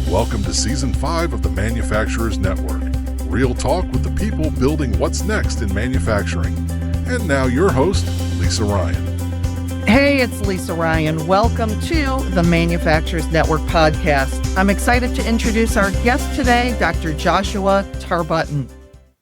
Welcome to Season 5 of the Manufacturers Network. Real talk with the people building what's next in manufacturing. And now your host, Lisa Ryan. Hey, it's Lisa Ryan. Welcome to the Manufacturers Network podcast. I'm excited to introduce our guest today, Dr. Joshua Tarbutton.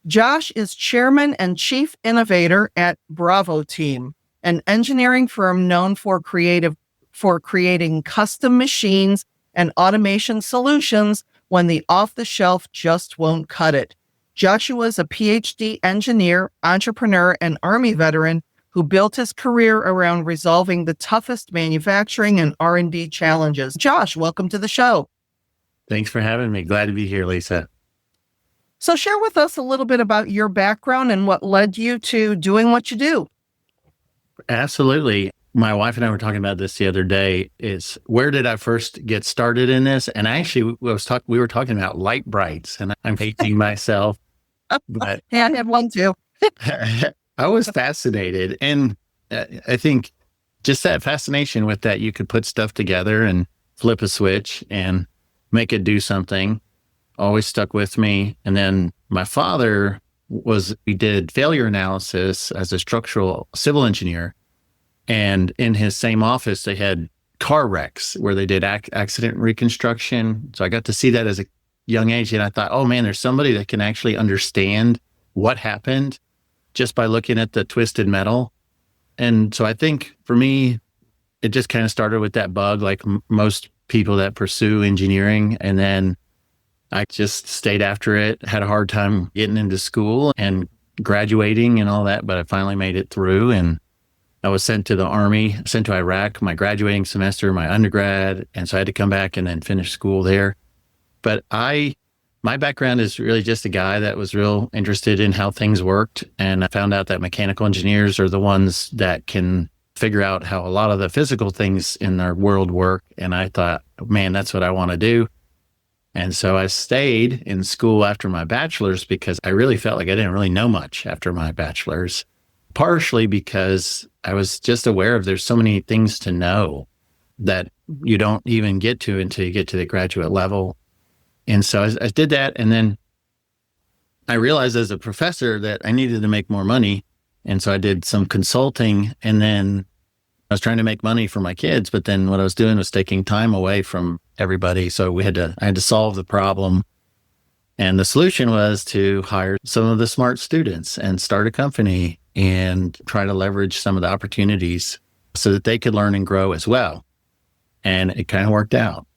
Josh is Chairman and Chief Innovator at Bravo Team, an engineering firm known for creating custom machines and automation solutions when the off-the-shelf just won't cut it. Joshua is a PhD engineer, entrepreneur, and Army veteran who built his career around resolving the toughest manufacturing and R&D challenges. Josh, welcome to the show. Thanks for having me. Glad to be here, Lisa. So share with us a little bit about your background and what led you to doing what you do. Absolutely. My wife and I were talking about this the other day, is where did I first get started in this? And actually we were talking about light brights, and I'm hating myself. But yeah, I had one too. I was fascinated. And I think just that fascination with that, you could put stuff together and flip a switch and make it do something, always stuck with me. And then my father we did failure analysis as a structural civil engineer. And in his same office, they had car wrecks where they did accident reconstruction. So I got to see that as a young age. And I thought, oh man, there's somebody that can actually understand what happened just by looking at the twisted metal. And so I think for me, it just kind of started with that bug, like most people that pursue engineering. And then I just stayed after it, had a hard time getting into school and graduating and all that, but I finally made it through. And I was sent to the Army, sent to Iraq, my graduating semester, my undergrad. And so I had to come back and then finish school there. But my background is really just a guy that was real interested in how things worked. And I found out that mechanical engineers are the ones that can figure out how a lot of the physical things in our world work. And I thought, man, that's what I want to do. And so I stayed in school after my bachelor's because I really felt like I didn't really know much after my bachelor's, partially because I was just aware of there's so many things to know that you don't even get to until you get to the graduate level. And so I did that. And then I realized as a professor that I needed to make more money. And so I did some consulting, and then I was trying to make money for my kids. But then what I was doing was taking time away from everybody. So I had to solve the problem. And the solution was to hire some of the smart students and start a company and try to leverage some of the opportunities so that they could learn and grow as well. And it kind of worked out.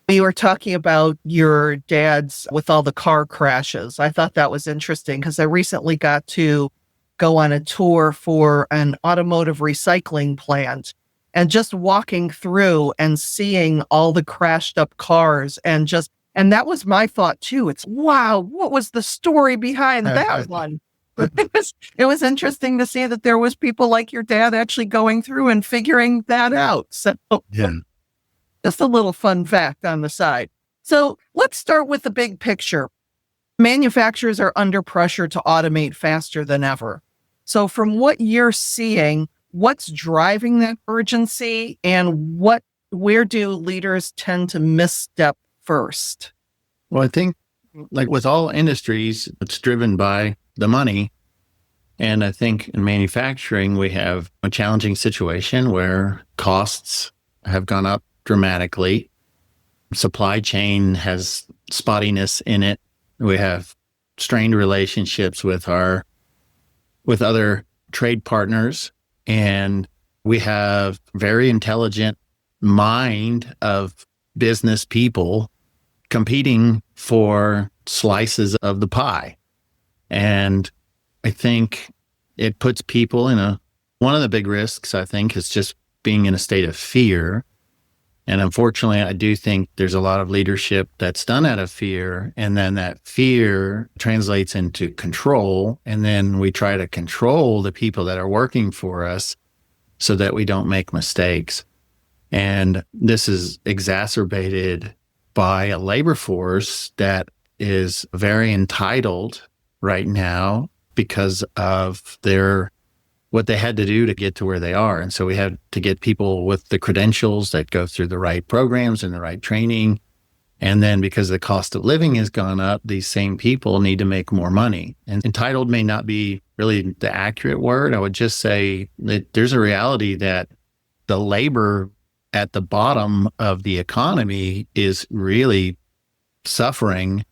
You were talking about your dad's with all the car crashes. I thought that was interesting because I recently got to go on a tour for an automotive recycling plant, and just walking through and seeing all the crashed up cars and that was my thought too. It's wow, what was the story behind that one? It was interesting to see that there was people like your dad actually going through and figuring that out. So yeah. Just a little fun fact on the side. So let's start with the big picture. Manufacturers are under pressure to automate faster than ever. So from what you're seeing, what's driving that urgency, and where do leaders tend to misstep first? Well, I think like with all industries, it's driven by the money. And I think in manufacturing, we have a challenging situation where costs have gone up dramatically. Supply chain has spottiness in it. We have strained relationships with other trade partners, and we have very intelligent mind of business people competing for slices of the pie. And I think it puts people one of the big risks, I think, is just being in a state of fear. And unfortunately, I do think there's a lot of leadership that's done out of fear. And then that fear translates into control. And then we try to control the people that are working for us so that we don't make mistakes. And this is exacerbated by a labor force that is very entitled right now because of their what they had to do to get to where they are. And so we had to get people with the credentials that go through the right programs and the right training. And then because the cost of living has gone up, these same people need to make more money. And entitled may not be really the accurate word. I would just say that there's a reality that the labor at the bottom of the economy is really suffering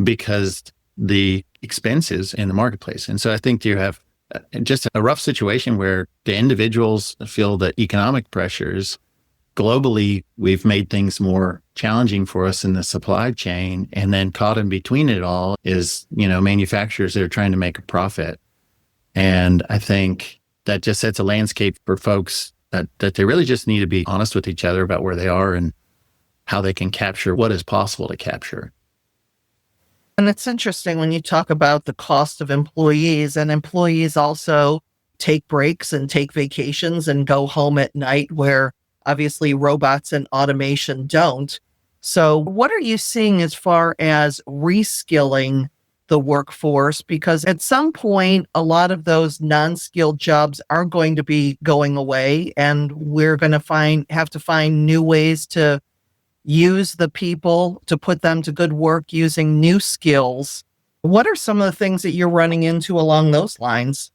because the expenses in the marketplace. And so I think you have just a rough situation where the individuals feel the economic pressures. Globally, we've made things more challenging for us in the supply chain. And then caught in between it all is, manufacturers that are trying to make a profit. And I think that just sets a landscape for folks that they really just need to be honest with each other about where they are and how they can capture what is possible to capture. And it's interesting when you talk about the cost of employees, and employees also take breaks and take vacations and go home at night, where obviously robots and automation don't. So what are you seeing as far as reskilling the workforce? Because at some point, a lot of those non-skilled jobs are going to be going away, and we're going to have to find new ways to use the people to put them to good work using new skills. What are some of the things that you're running into along those lines?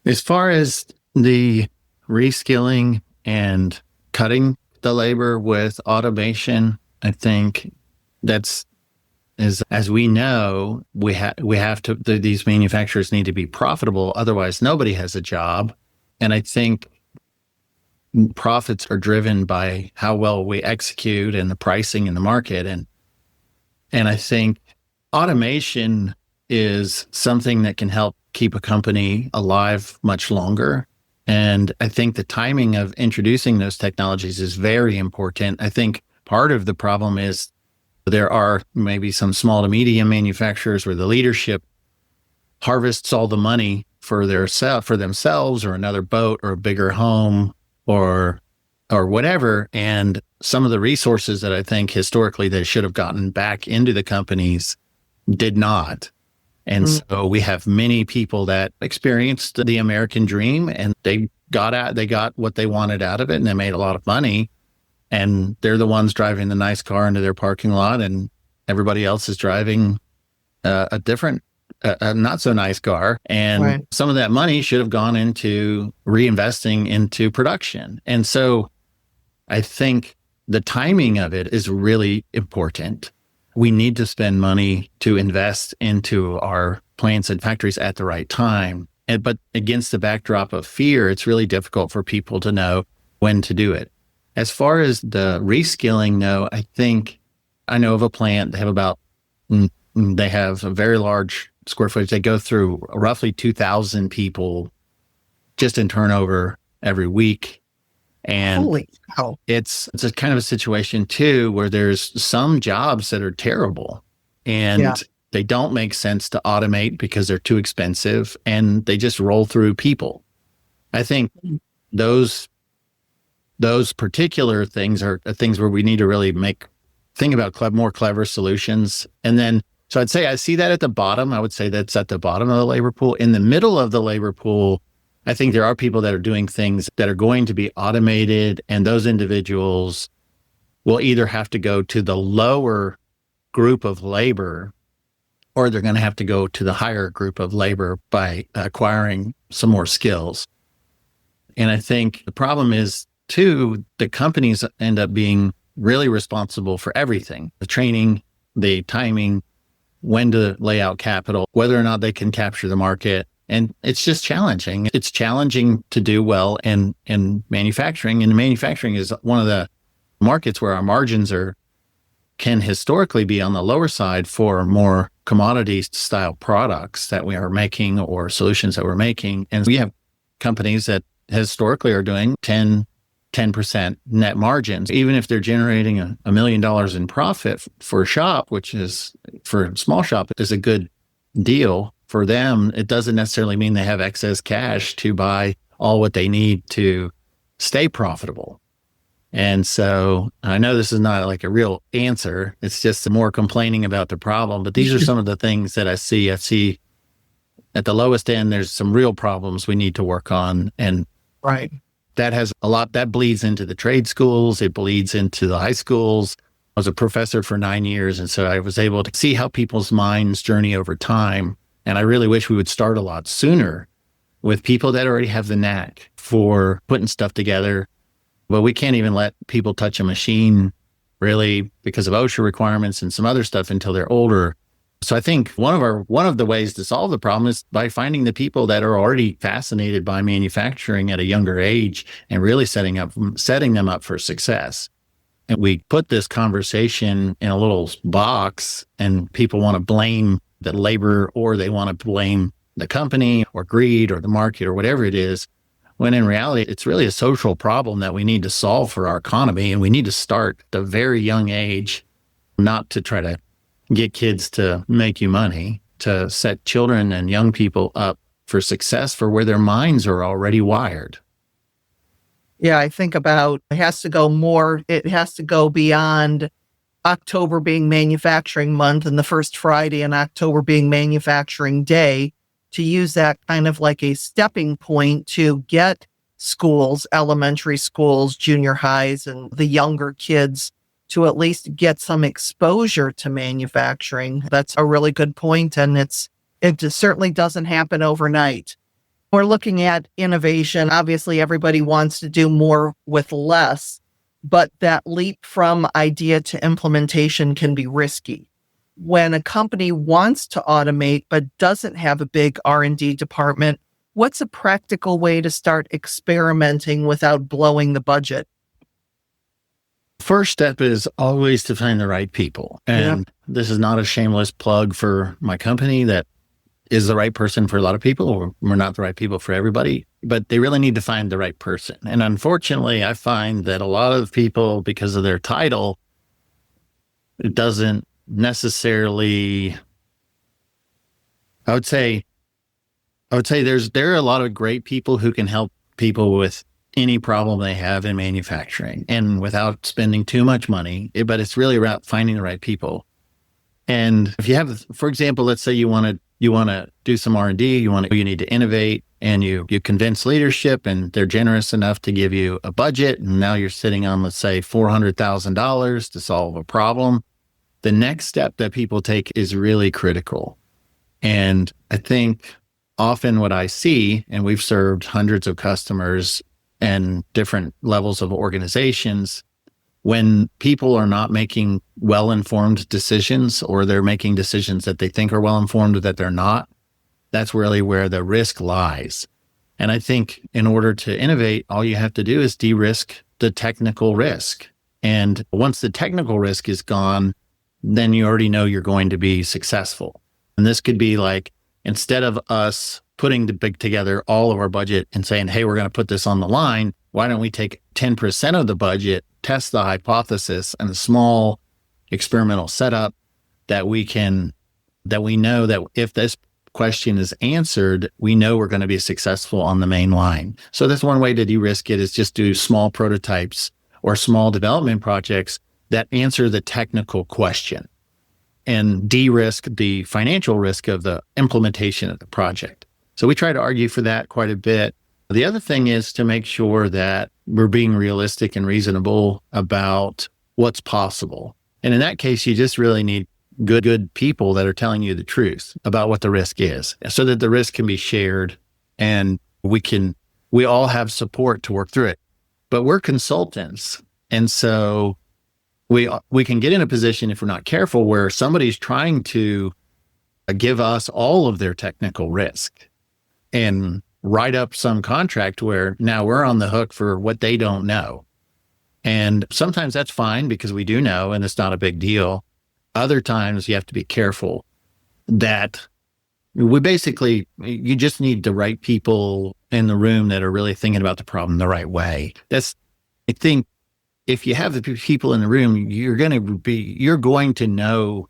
As far as the reskilling and cutting the labor with automation, I think that's, as we know, we have to, these manufacturers need to be profitable. Otherwise, nobody has a job. And I think profits are driven by how well we execute and the pricing in the market. And I think automation is something that can help keep a company alive much longer. And I think the timing of introducing those technologies is very important. I think part of the problem is there are maybe some small to medium manufacturers where the leadership harvests all the money for themselves or another boat or a bigger home or whatever. And some of the resources that I think historically they should have gotten back into the companies did not. And so we have many people that experienced the American dream and they got what they wanted out of it and they made a lot of money. And they're the ones driving the nice car into their parking lot, and everybody else is driving a different, not so nice car. And some of that money should have gone into reinvesting into production. And so I think the timing of it is really important. We need to spend money to invest into our plants and factories at the right time. But against the backdrop of fear, it's really difficult for people to know when to do it. As far as the reskilling, though, I know of a plant. They have a very large square footage. They go through roughly 2,000 people just in turnover every week. And holy cow. It's a kind of a situation too, where there's some jobs that are terrible and they don't make sense to automate because they're too expensive and they just roll through people. I think those particular things are things where we need to really think about more clever solutions. And then, so I'd say I see that at the bottom. I would say that's at the bottom of the labor pool. In the middle of the labor pool, I think there are people that are doing things that are going to be automated, and those individuals will either have to go to the lower group of labor or they're going to have to go to the higher group of labor by acquiring some more skills. And I think the problem is, too, the companies end up being really responsible for everything, the training, the timing, when to lay out capital, whether or not they can capture the market. And it's just challenging. It's challenging to do well in manufacturing. And manufacturing is one of the markets where our margins can historically be on the lower side for more commodity style products that we are making or solutions that we're making. And we have companies that historically are doing 10% net margins, even if they're generating $1 million in profit for a shop, which is for a small shop is a good deal. For them, it doesn't necessarily mean they have excess cash to buy all what they need to stay profitable. And so I know this is not like a real answer. It's just more complaining about the problem. But these are some of the things that I see. I see at the lowest end, there's some real problems we need to work on. And Right. that has a lot that bleeds into the trade schools. It bleeds into the high schools. I was a professor for 9 years. And so I was able to see how people's minds journey over time. And I really wish we would start a lot sooner with people that already have the knack for putting stuff together. But we can't even let people touch a machine really because of OSHA requirements and some other stuff until they're older. So I think one of the ways to solve the problem is by finding the people that are already fascinated by manufacturing at a younger age and really setting them up for success. And we put this conversation in a little box, and people want to blame the labor, or they want to blame the company or greed or the market or whatever it is, when in reality, it's really a social problem that we need to solve for our economy. And we need to start at a very young age, not to try to get kids to make you money, to set children and young people up for success for where their minds are already wired. Yeah, I think about it has to go beyond October being manufacturing month and the first Friday in October being manufacturing day, to use that kind of like a stepping point to get schools, elementary schools, junior highs, and the younger kids to at least get some exposure to manufacturing. That's a really good point, and it certainly doesn't happen overnight. We're looking at innovation. Obviously, everybody wants to do more with less, but that leap from idea to implementation can be risky. When a company wants to automate but doesn't have a big R&D department, what's a practical way to start experimenting without blowing the budget? First step is always to find the right people. And This is not a shameless plug for my company that is the right person for a lot of people, or we're not the right people for everybody, but they really need to find the right person. And unfortunately, I find that a lot of people, because of their title, it doesn't necessarily, I would say there are a lot of great people who can help people with any problem they have in manufacturing and without spending too much money, but it's really about finding the right people. And if you have, for example, let's say you want to do some R&D, you need to innovate, and you convince leadership and they're generous enough to give you a budget. And now you're sitting on, let's say, $400,000 to solve a problem. The next step that people take is really critical. And I think often what I see, and we've served hundreds of customers and different levels of organizations, when people are not making well-informed decisions, or they're making decisions that they think are well-informed that they're not, that's really where the risk lies. And I think in order to innovate, all you have to do is de-risk the technical risk. And once the technical risk is gone, then you already know you're going to be successful. And this could be like, instead of us putting together all of our budget and saying, hey, we're going to put this on the line, why don't we take 10% of the budget, test the hypothesis and a small experimental setup that we know that if this question is answered, we know we're going to be successful on the main line. So that's one way to de-risk it, is just do small prototypes or small development projects that answer the technical question and de-risk the financial risk of the implementation of the project. So we try to argue for that quite a bit. The other thing is to make sure that we're being realistic and reasonable about what's possible. And in that case, you just really need good people that are telling you the truth about what the risk is, so that the risk can be shared and we all have support to work through it. But we're consultants. And so we can get in a position, if we're not careful, where somebody's trying to give us all of their technical risk and write up some contract where now we're on the hook for what they don't know. And sometimes that's fine because we do know and it's not a big deal. Other times you have to be careful that you just need the right people in the room that are really thinking about the problem the right way. I think if you have the people in the room, you're going to know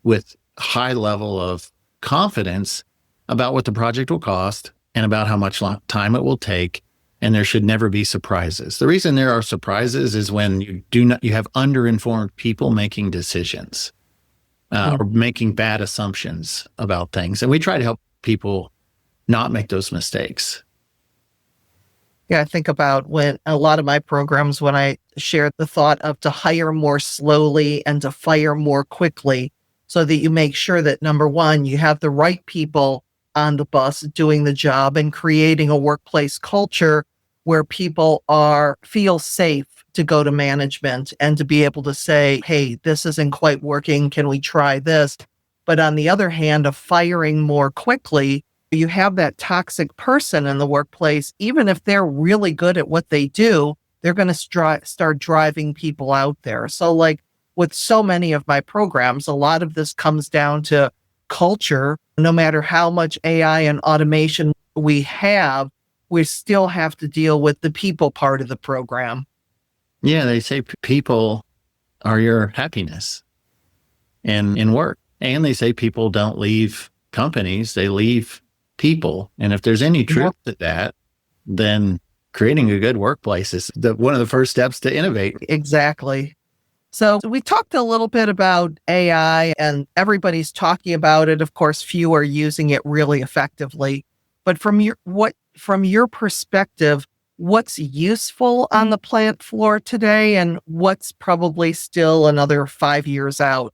with high level of confidence about what the project will cost and about how much time it will take. And there should never be surprises. The reason there are surprises is when you have underinformed people making decisions or making bad assumptions about things. And we try to help people not make those mistakes. Yeah, I think about when a lot of my programs, when I share the thought of to hire more slowly and to fire more quickly, so that you make sure that number one, you have the right people on the bus doing the job and creating a workplace culture where people feel safe to go to management and to be able to say, hey, this isn't quite working. Can we try this? But on the other hand, of firing more quickly, you have that toxic person in the workplace. Even if they're really good at what they do, they're going to start driving people out there. So like with so many of my programs, a lot of this comes down to culture. No matter how much AI and automation we have, we still have to deal with the people part of the program. Yeah, they say people are your happiness and in work. And they say people don't leave companies, they leave people. And if there's any truth to that, then creating a good workplace is one of the first steps to innovate. Exactly. So we talked a little bit about AI and everybody's talking about it. Of course, few are using it really effectively. But from your perspective, what's useful on the plant floor today and what's probably still another 5 years out?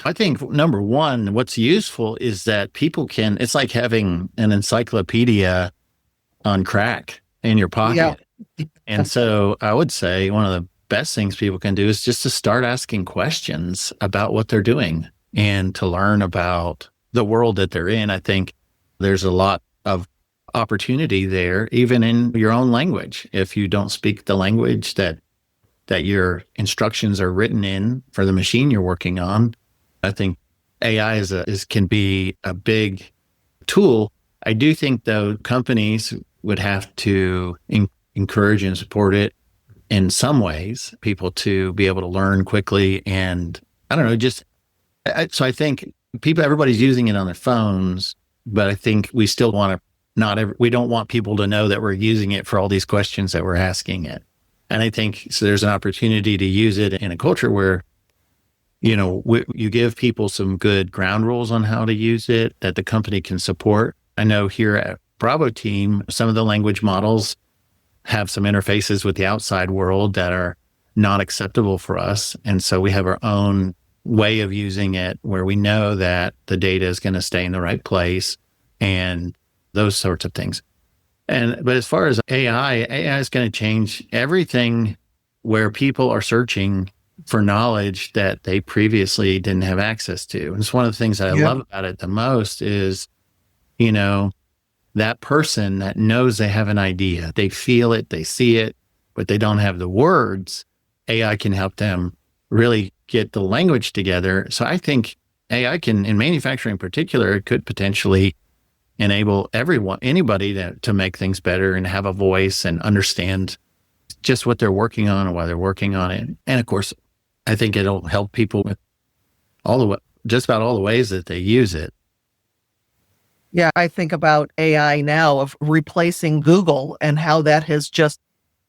I think number one, what's useful is that people it's like having an encyclopedia on crack in your pocket. Yeah. And so I would say one of the best things people can do is just to start asking questions about what they're doing and to learn about the world that they're in. I think there's a lot of opportunity there, even in your own language. If you don't speak the language that your instructions are written in for the machine you're working on, I think AI can be a big tool. I do think, though, companies would have to encourage and support it in some ways, people to be able to learn quickly. And I don't know, so I think everybody's using it on their phones, but I think we still we don't want people to know that we're using it for all these questions that we're asking it. And I think so there's an opportunity to use it in a culture where, you give people some good ground rules on how to use it that the company can support. I know here at Bravo Team, some of the language models have some interfaces with the outside world that are not acceptable for us. And so we have our own way of using it where we know that the data is going to stay in the right place and those sorts of things. But as far as AI is going to change everything where people are searching for knowledge that they previously didn't have access to. And it's one of the things that I love about it the most is, that person that knows they have an idea, they feel it, they see it, but they don't have the words. AI can help them really get the language together. So I think AI can, in manufacturing in particular, it could potentially enable anybody to make things better and have a voice and understand just what they're working on and why they're working on it. And of course, I think it'll help people with just about all the ways that they use it. Yeah, I think about AI now of replacing Google and how that has just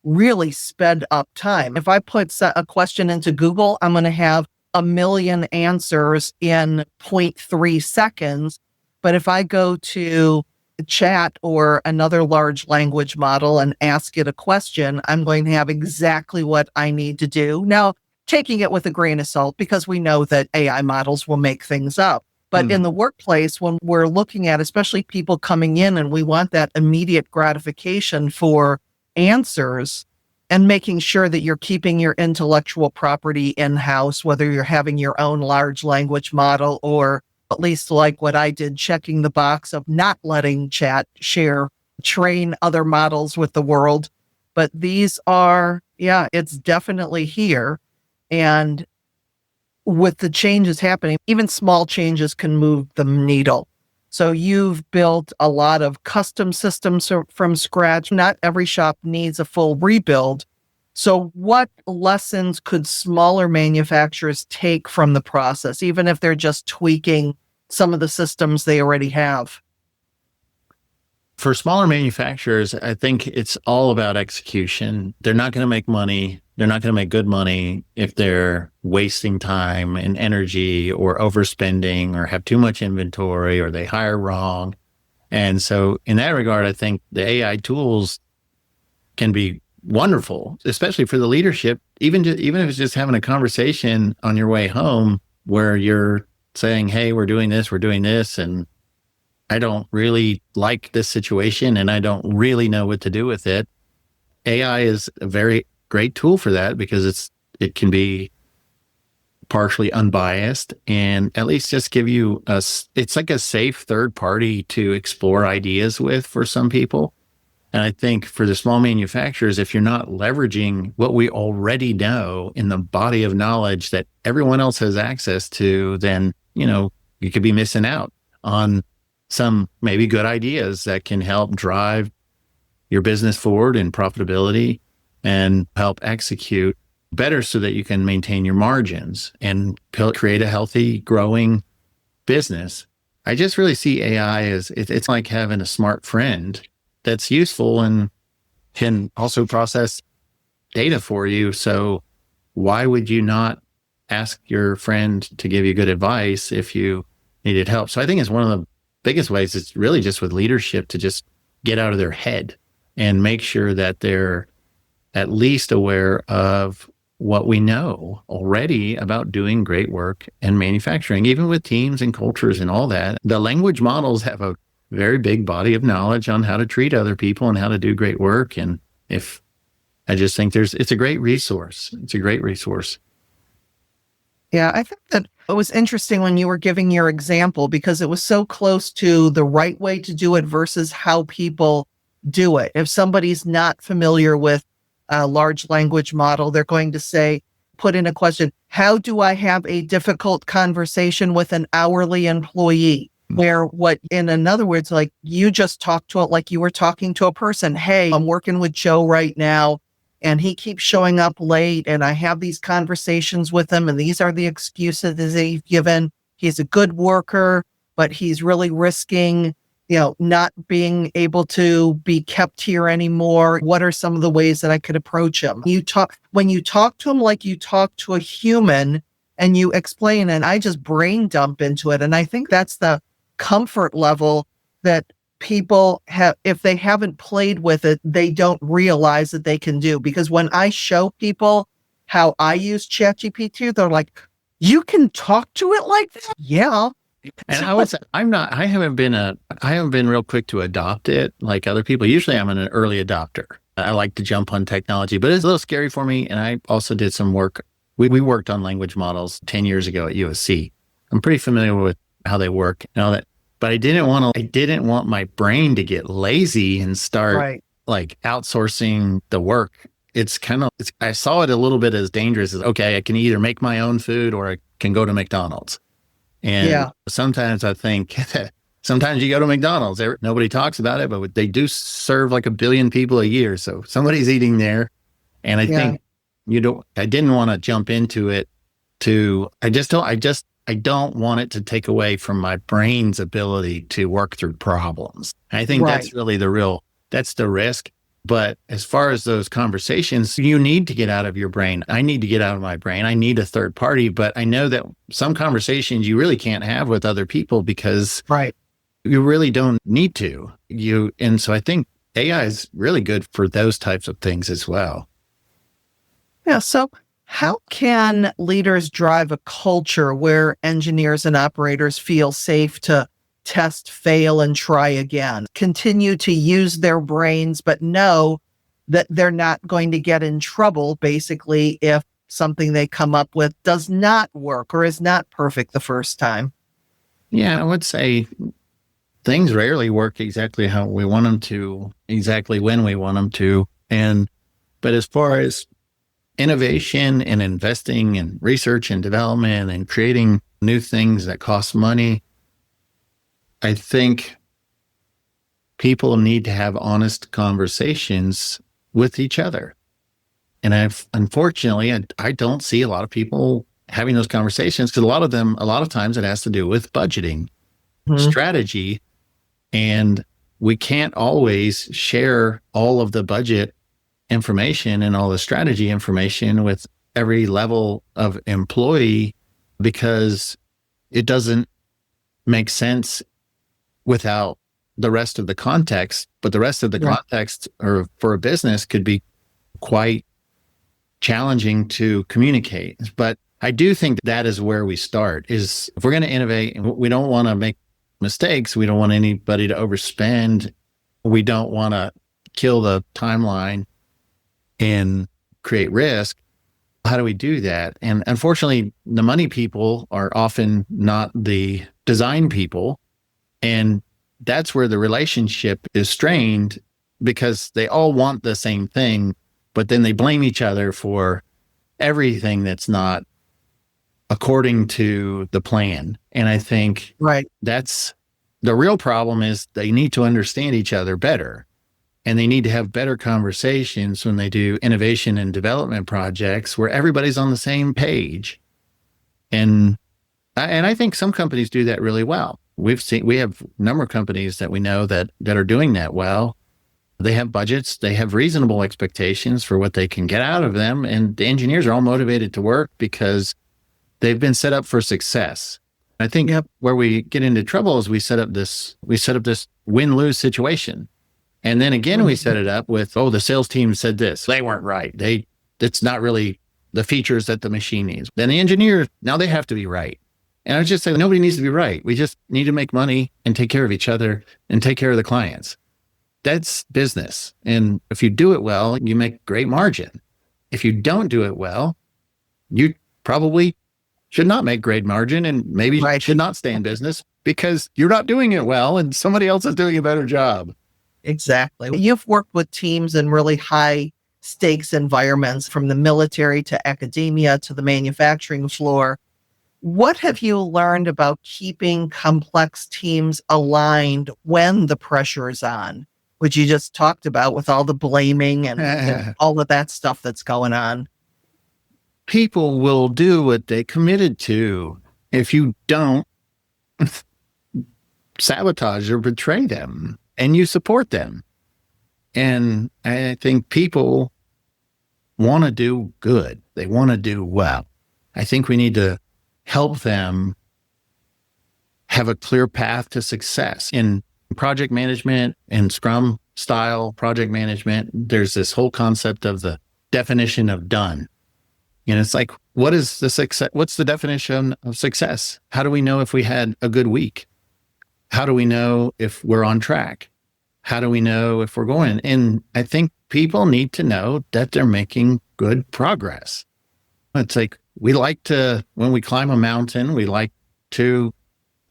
really sped up time. If I put a question into Google, I'm going to have 1 million answers in 0.3 seconds. But if I go to chat or another large language model and ask it a question, I'm going to have exactly what I need to do. Now, taking it with a grain of salt, because we know that AI models will make things up. But in the workplace, when we're looking at, especially people coming in and we want that immediate gratification for answers and making sure that you're keeping your intellectual property in-house, whether you're having your own large language model or at least like what I did, checking the box of not letting chat train other models with the world. But these are, it's definitely here. And with the changes happening, even small changes can move the needle. So you've built a lot of custom systems from scratch. Not every shop needs a full rebuild. So what lessons could smaller manufacturers take from the process, even if they're just tweaking some of the systems they already have? For smaller manufacturers, I think it's all about execution. They're not going to make money. They're not going to make good money if they're wasting time and energy or overspending or have too much inventory or they hire wrong. And so in that regard, I think the AI tools can be wonderful, especially for the leadership, even if it's just having a conversation on your way home where you're saying, hey, we're doing this, and I don't really like this situation and I don't really know what to do with it. AI is a very great tool for that because it can be partially unbiased and at least just give you it's like a safe third party to explore ideas with for some people. And I think for the small manufacturers, if you're not leveraging what we already know in the body of knowledge that everyone else has access to, then, you could be missing out on some maybe good ideas that can help drive your business forward in profitability and help execute better so that you can maintain your margins and create a healthy, growing business. I just really see AI as it's like having a smart friend that's useful and can also process data for you. So why would you not ask your friend to give you good advice if you needed help? So I think it's one of the biggest ways. It's really just with leadership to just get out of their head and make sure that they're at least aware of what we know already about doing great work and manufacturing, even with teams and cultures and all that. The language models have a very big body of knowledge on how to treat other people and how to do great work. And I just think it's a great resource. It's a great resource. Yeah, I think that it was interesting when you were giving your example because it was so close to the right way to do it versus how people do it. If somebody's not familiar with a large language model, they're going to say, put in a question, how do I have a difficult conversation with an hourly employee? Where in other words, like you just talked to it like you were talking to a person. Hey, I'm working with Joe right now and he keeps showing up late and I have these conversations with him and these are the excuses that he's given. He's a good worker, but he's really risking not being able to be kept here anymore. What are some of the ways that I could approach him? When you talk to him like you talk to a human and you explain, and I just brain dump into it. And I think that's the comfort level that people have. If they haven't played with it, they don't realize that they can do. Because when I show people how I use ChatGPT, they're like, you can talk to it like that? Yeah. And I haven't been real quick to adopt it like other people. Usually I'm an early adopter. I like to jump on technology, but it's a little scary for me. And I also did some work. We worked on language models 10 years ago at USC. I'm pretty familiar with how they work and all that, but I didn't want my brain to get lazy and start like outsourcing the work. I saw it a little bit as dangerous as, okay, I can either make my own food or I can go to McDonald's. And sometimes I think sometimes you go to McDonald's, nobody talks about it, but they do serve like 1 billion people a year. So somebody's eating there. And I think I didn't want to jump into it I don't want it to take away from my brain's ability to work through problems. I think that's really that's the risk. But as far as those conversations, you need to get out of your brain. I need to get out of my brain. I need a third party, but I know that some conversations you really can't have with other people because you really don't need to. And so I think AI is really good for those types of things as well. Yeah. So how can leaders drive a culture where engineers and operators feel safe to test, fail, and try again? Continue to use their brains, but know that they're not going to get in trouble, basically, if something they come up with does not work or is not perfect the first time. Yeah, I would say things rarely work exactly how we want them to, exactly when we want them to. But as far as innovation and investing in research and development and creating new things that cost money, I think people need to have honest conversations with each other. And unfortunately, I don't see a lot of people having those conversations because a lot of times it has to do with budgeting, strategy, and we can't always share all of the budget information and all the strategy information with every level of employee because it doesn't make sense without the rest of the context, but the rest of the context or for a business could be quite challenging to communicate. But I do think that is where we start, is if we're going to innovate, we don't want to make mistakes. We don't want anybody to overspend. We don't want to kill the timeline and create risk. How do we do that? And unfortunately, the money people are often not the design people. And that's where the relationship is strained, because they all want the same thing, but then they blame each other for everything that's not according to the plan. And I think that's the real problem, is they need to understand each other better. And they need to have better conversations when they do innovation and development projects where everybody's on the same page. And I think some companies do that really well. We have a number of companies that we know that are doing that well. They have budgets, they have reasonable expectations for what they can get out of them. And the engineers are all motivated to work because they've been set up for success. I think where we get into trouble is we set up this win-lose situation. And then again, we set it up with, the sales team said this, they weren't right. It's not really the features that the machine needs. Then the engineers, now they have to be right. And I just say, nobody needs to be right. We just need to make money and take care of each other and take care of the clients. That's business. And if you do it well, you make great margin. If you don't do it well, you probably should not make great margin, and maybe should not stay in business because you're not doing it well and somebody else is doing a better job. Exactly. You've worked with teams in really high stakes environments, from the military to academia to the manufacturing floor. What have you learned about keeping complex teams aligned when the pressure is on, which you just talked about with all the blaming and all of that stuff that's going on? People will do what they committed to. If you don't, sabotage or betray them, and you support them. And I think people want to do good. They want to do well. I think we need to help them have a clear path to success. In project management and Scrum style project management, there's this whole concept of the definition of done. And it's like, what is the success? What's the definition of success? How do we know if we had a good week? How do we know if we're on track? How do we know if we're going? And I think people need to know that they're making good progress. It's like, we like to, when we climb a mountain, we like to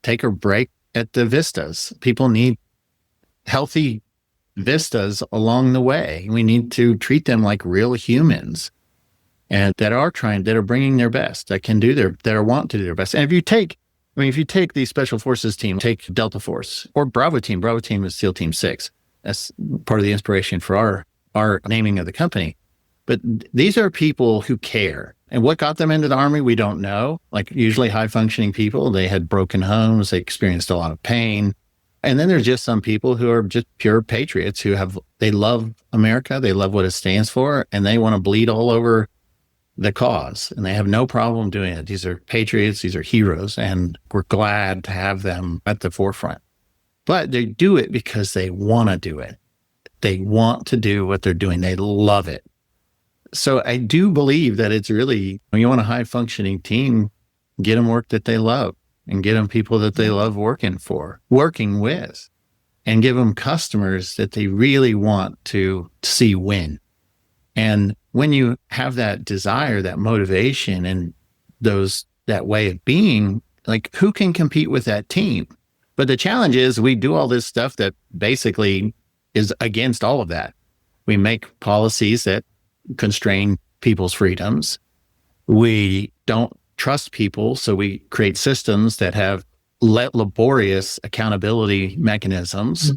take a break at the vistas. People need healthy vistas along the way. We need to treat them like real humans, and that are bringing their best, that want to do their best. And if you take the Special Forces team, take Delta Force or Bravo team is SEAL Team 6. That's part of the inspiration for our naming of the company. But these are people who care. And what got them into the Army, we don't know. Like, usually high functioning people, they had broken homes, they experienced a lot of pain. And then there's just some people who are just pure patriots they love America, they love what it stands for, and they want to bleed all over the cause. And they have no problem doing it. These are patriots, these are heroes, and we're glad to have them at the forefront. But they do it because they want to do it. They want to do what they're doing. They love it. So I do believe that it's really, when you want a high functioning team, get them work that they love, and get them people that they love working with, and give them customers that they really want to see win. And when you have that desire, that motivation, and that way of being, like, who can compete with that team? But the challenge is, we do all this stuff that basically is against all of that. We make policies that constrain people's freedoms. We don't trust people, so we create systems that have laborious accountability mechanisms. Mm-hmm.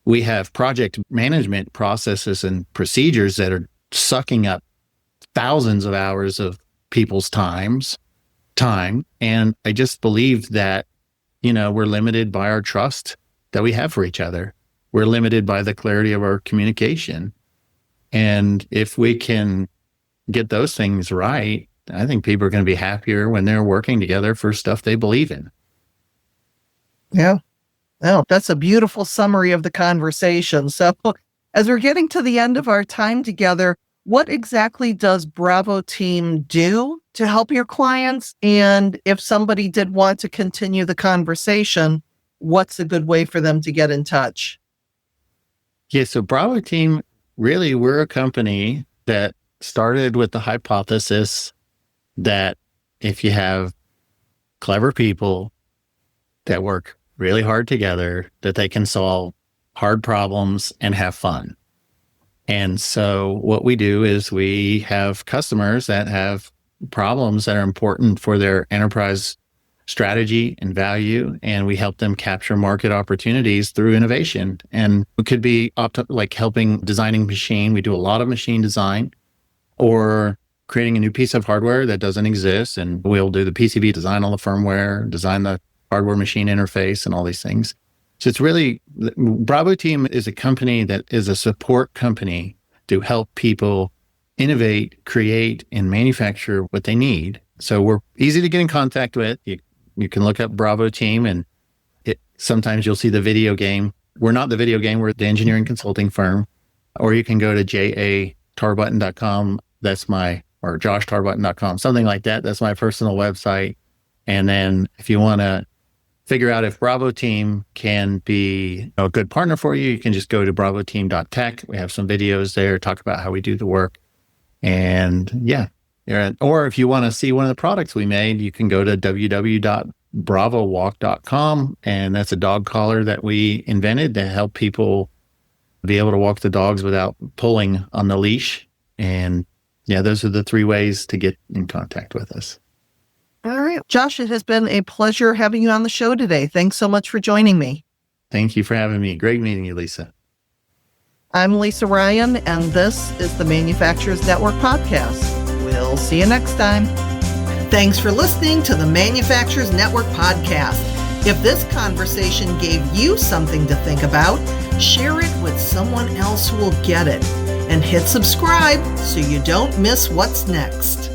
We have project management processes and procedures that are sucking up thousands of hours of people's time. And I just believe that, we're limited by our trust that we have for each other. We're limited by the clarity of our communication. And if we can get those things right, I think people are going to be happier when they're working together for stuff they believe in. Yeah. Oh, that's a beautiful summary of the conversation. So, as we're getting to the end of our time together, what exactly does Bravo Team do to help your clients? And if somebody did want to continue the conversation, what's a good way for them to get in touch? Yeah, so Bravo Team, really, we're a company that started with the hypothesis that if you have clever people that work really hard together, that they can solve hard problems and have fun. And so what we do is we have customers that have problems that are important for their enterprise strategy and value, and we help them capture market opportunities through innovation. And it could be like helping designing machine. We do a lot of machine design, or creating a new piece of hardware that doesn't exist. And we'll do the PCB design on the firmware, design the hardware machine interface and all these things. So it's really, Bravo Team is a company that is a support company to help people innovate, create, and manufacture what they need. So we're easy to get in contact with. You can look up Bravo Team, and sometimes you'll see the video game. We're not the video game, we're the engineering consulting firm. Or you can go to jatarbutton.com. Or joshtarbutton.com, something like that. That's my personal website. And then if you want to figure out if Bravo Team can be a good partner for you, you can just go to bravoteam.tech. We have some videos there, talk about how we do the work. And or if you want to see one of the products we made, you can go to www.bravowalk.com. And that's a dog collar that we invented to help people be able to walk the dogs without pulling on the leash. And those are the 3 ways to get in contact with us. All right. Josh, it has been a pleasure having you on the show today. Thanks so much for joining me. Thank you for having me. Great meeting you, Lisa. I'm Lisa Ryan, and this is the Manufacturers Network podcast. We'll see you next time. Thanks for listening to the Manufacturers Network podcast. If this conversation gave you something to think about, share it with someone else who will get it. And hit subscribe so you don't miss what's next.